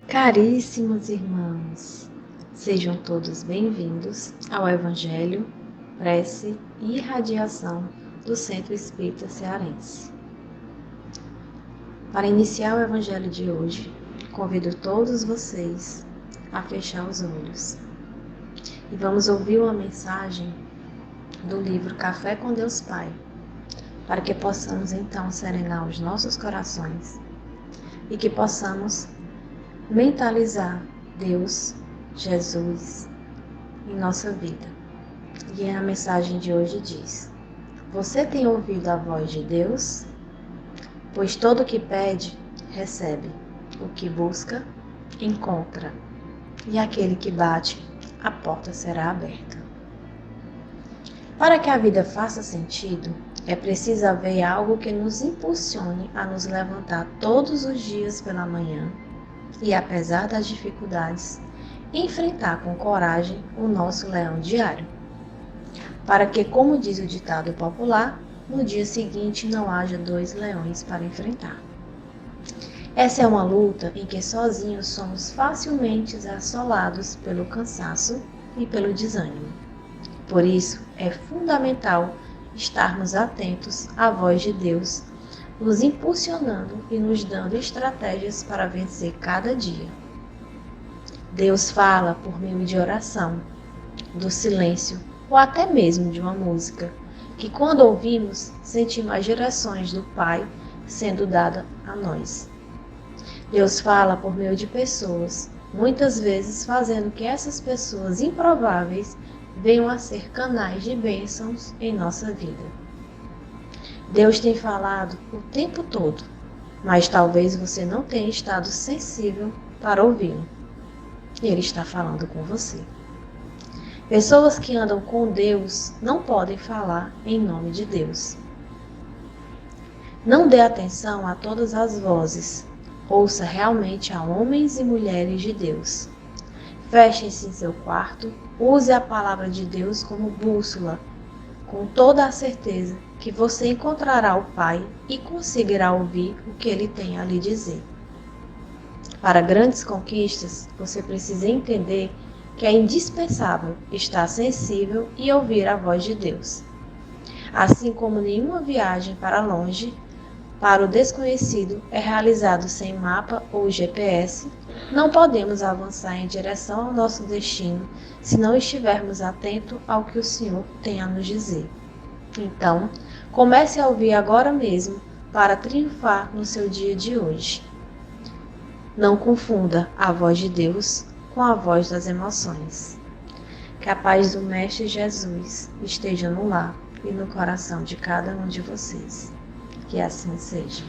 Caríssimos irmãos, sejam todos bem-vindos ao Evangelho, Prece e Irradiação do Centro Espírita Cearense. Para iniciar o Evangelho de hoje, convido todos vocês a fechar os olhos e vamos ouvir uma mensagem do livro Café com Deus Pai, para que possamos então serenar os nossos corações e que possamos mentalizar Deus, Jesus em nossa vida. E a mensagem de hoje diz: você tem ouvido a voz de Deus? Pois todo o que pede, recebe. O que busca, encontra. E aquele que bate, a porta será aberta. Para que a vida faça sentido, é preciso haver algo que nos impulsione a nos levantar todos os dias pela manhã e, apesar das dificuldades, enfrentar com coragem o nosso leão diário. Para que, como diz o ditado popular, no dia seguinte não haja dois leões para enfrentar. Essa é uma luta em que sozinhos somos facilmente assolados pelo cansaço e pelo desânimo. Por isso, é fundamental estarmos atentos à voz de Deus, nos impulsionando e nos dando estratégias para vencer cada dia. Deus fala por meio de oração, do silêncio ou até mesmo de uma música, que quando ouvimos, sentimos as direções do Pai sendo dada a nós. Deus fala por meio de pessoas, muitas vezes fazendo que essas pessoas improváveis venham a ser canais de bênçãos em nossa vida. Deus tem falado o tempo todo, mas talvez você não tenha estado sensível para ouvi-lo. Ele está falando com você. Pessoas que andam com Deus não podem falar em nome de Deus. Não dê atenção a todas as vozes. Ouça realmente a homens e mulheres de Deus. Feche-se em seu quarto, use a palavra de Deus como bússola, com toda a certeza que você encontrará o Pai e conseguirá ouvir o que Ele tem a lhe dizer. Para grandes conquistas, você precisa entender que é indispensável estar sensível e ouvir a voz de Deus. Assim como nenhuma viagem para longe, para o desconhecido, é realizado sem mapa ou GPS, não podemos avançar em direção ao nosso destino se não estivermos atentos ao que o Senhor tem a nos dizer. Então, comece a ouvir agora mesmo para triunfar no seu dia de hoje. Não confunda a voz de Deus com a voz das emoções. Que a paz do Mestre Jesus esteja no lar e no coração de cada um de vocês. Que assim seja.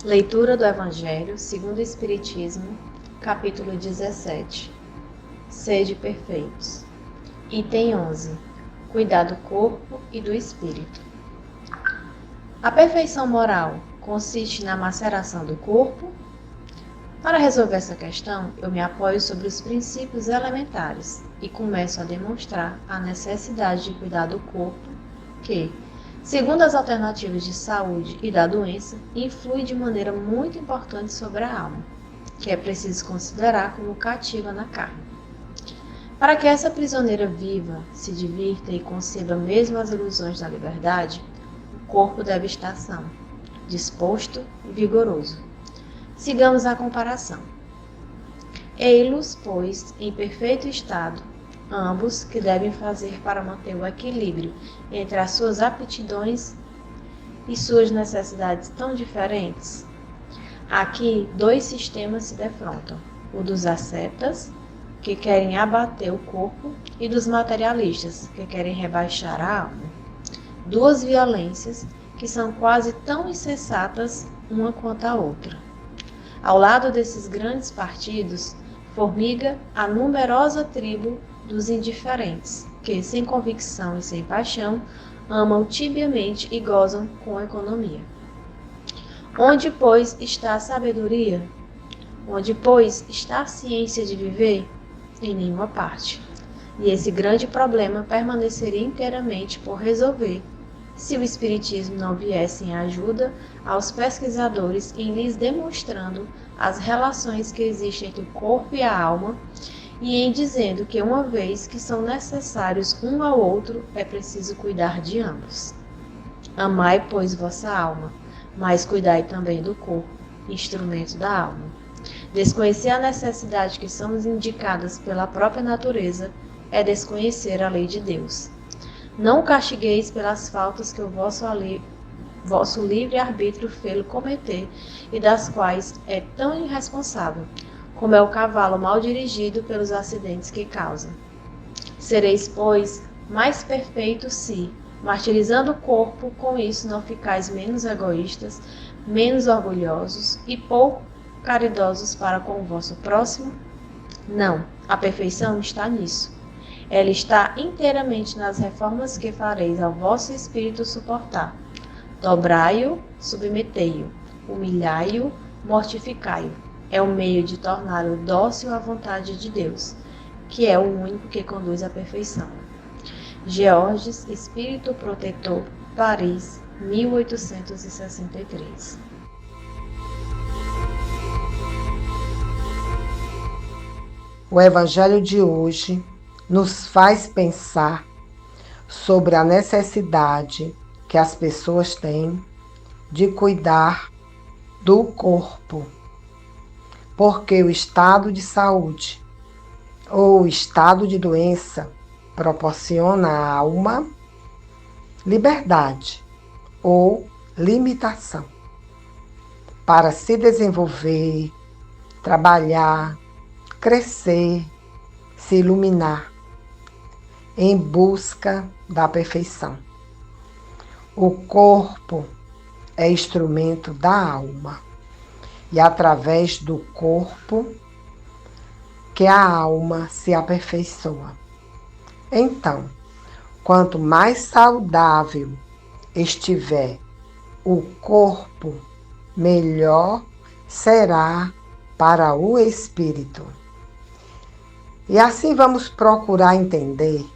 Leitura do Evangelho segundo o Espiritismo, capítulo 17. Sede perfeitos. Item 11. Cuidar do corpo e do espírito. A perfeição moral consiste na maceração do corpo? Para resolver essa questão, eu me apoio sobre os princípios elementares e começo a demonstrar a necessidade de cuidar do corpo, que, segundo as alternativas de saúde e da doença, influi de maneira muito importante sobre a alma, que é preciso considerar como cativa na carne. Para que essa prisioneira viva, se divirta e conceba mesmo as ilusões da liberdade, o corpo deve estar são, disposto e vigoroso. Sigamos a comparação. Ei-los, pois, em perfeito estado, ambos que devem fazer para manter o equilíbrio entre as suas aptidões e suas necessidades tão diferentes. Aqui, dois sistemas se defrontam, o dos ascetas, que querem abater o corpo, e dos materialistas, que querem rebaixar a alma. Duas violências que são quase tão insensatas uma quanto a outra. Ao lado desses grandes partidos, formiga a numerosa tribo dos indiferentes, que, sem convicção e sem paixão, amam tibiamente e gozam com economia. Onde, pois, está a sabedoria? Onde, pois, está a ciência de viver? Em nenhuma parte. E esse grande problema permaneceria inteiramente por resolver se o Espiritismo não viesse em ajuda aos pesquisadores em lhes demonstrando as relações que existem entre o corpo e a alma, e em dizendo que uma vez que são necessários um ao outro, é preciso cuidar de ambos. Amai, pois, vossa alma, mas cuidai também do corpo, instrumento da alma. Desconhecer a necessidade que somos indicadas pela própria natureza é desconhecer a lei de Deus. Não castigueis pelas faltas que o vosso livre-arbítrio fê-lo cometer e das quais é tão irresponsável, como é o cavalo mal dirigido pelos acidentes que causa. Sereis, pois, mais perfeitos se, martirizando o corpo, com isso não ficais menos egoístas, menos orgulhosos e pouco caridosos para com o vosso próximo? Não, a perfeição está nisso. Ela está inteiramente nas reformas que fareis ao vosso espírito suportar. Dobrai-o, submetei-o, humilhai-o, mortificai-o. É o meio de torná-lo dócil à vontade de Deus, que é o único que conduz à perfeição. Georges, Espírito Protetor, Paris, 1863. O Evangelho de hoje nos faz pensar sobre a necessidade que as pessoas têm de cuidar do corpo, porque o estado de saúde ou estado de doença proporciona à alma liberdade ou limitação para se desenvolver, trabalhar, crescer, se iluminar em busca da perfeição. O corpo é instrumento da alma e através do corpo que a alma se aperfeiçoa. Então, quanto mais saudável estiver o corpo, melhor será para o espírito. E assim vamos procurar entender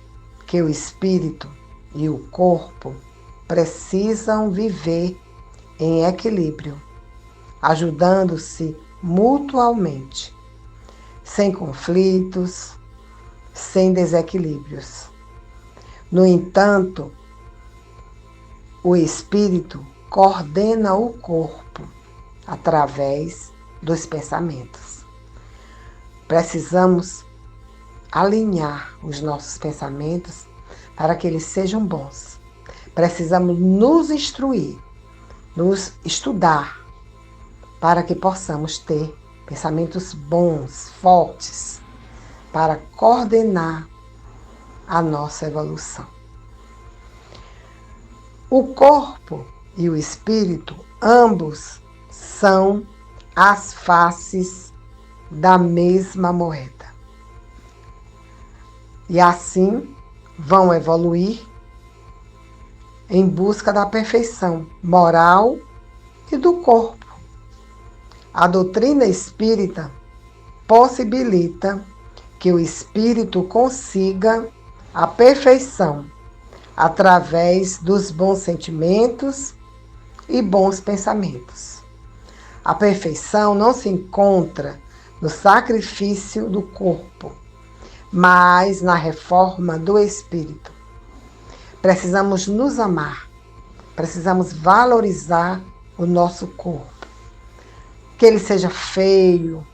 que o espírito e o corpo precisam viver em equilíbrio, ajudando-se mutuamente, sem conflitos, sem desequilíbrios. No entanto, o espírito coordena o corpo através dos pensamentos. Precisamos alinhar os nossos pensamentos para que eles sejam bons. Precisamos nos instruir, nos estudar, para que possamos ter pensamentos bons, fortes, para coordenar a nossa evolução. O corpo e o espírito, ambos, são as faces da mesma moeda. E assim vão evoluir em busca da perfeição moral e do corpo. A doutrina espírita possibilita que o espírito consiga a perfeição através dos bons sentimentos e bons pensamentos. A perfeição não se encontra no sacrifício do corpo, mas na reforma do espírito. Precisamos nos amar, precisamos valorizar o nosso corpo. Que ele seja feio,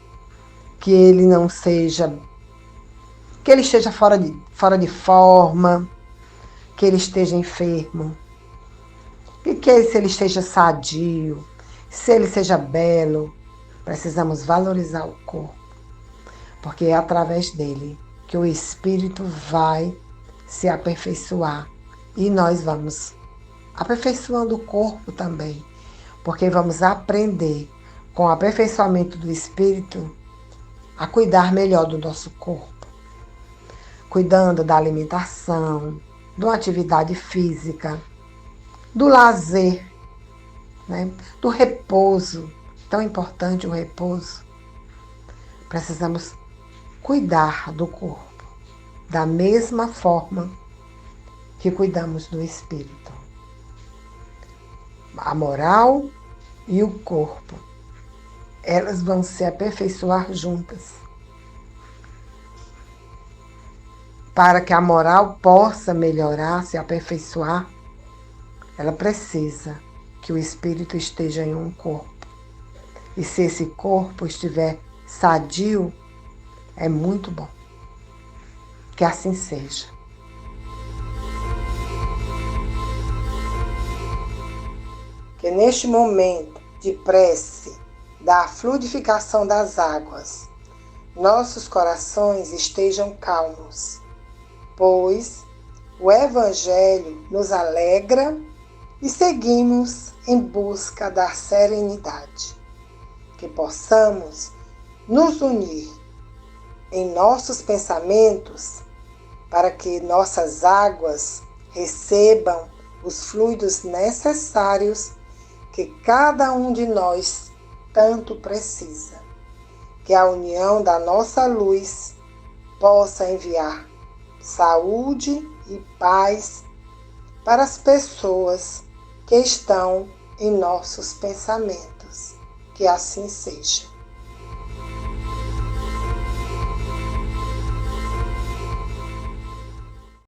que ele não seja, que ele esteja fora de forma, que ele esteja enfermo, e que se ele esteja sadio, se ele seja belo, precisamos valorizar o corpo, porque é através dele que o espírito vai se aperfeiçoar e nós vamos aperfeiçoando o corpo também, porque vamos aprender com o aperfeiçoamento do espírito a cuidar melhor do nosso corpo, cuidando da alimentação, de uma atividade física, do lazer, né? Do repouso, tão importante o repouso. Precisamos cuidar do corpo da mesma forma que cuidamos do espírito. a moral e o corpo. Elas vão se aperfeiçoar juntas. Para que a moral possa melhorar, se aperfeiçoar, ela precisa que o espírito esteja em um corpo. E se esse corpo estiver sadio, é muito bom. Que assim seja. Que neste momento de prece, da fluidificação das águas, nossos corações estejam calmos, pois o Evangelho nos alegra e seguimos em busca da serenidade. Que possamos nos unir em nossos pensamentos para que nossas águas recebam os fluidos necessários que cada um de nós tanto precisa. Que a união da nossa luz possa enviar saúde e paz para as pessoas que estão em nossos pensamentos. Que assim seja.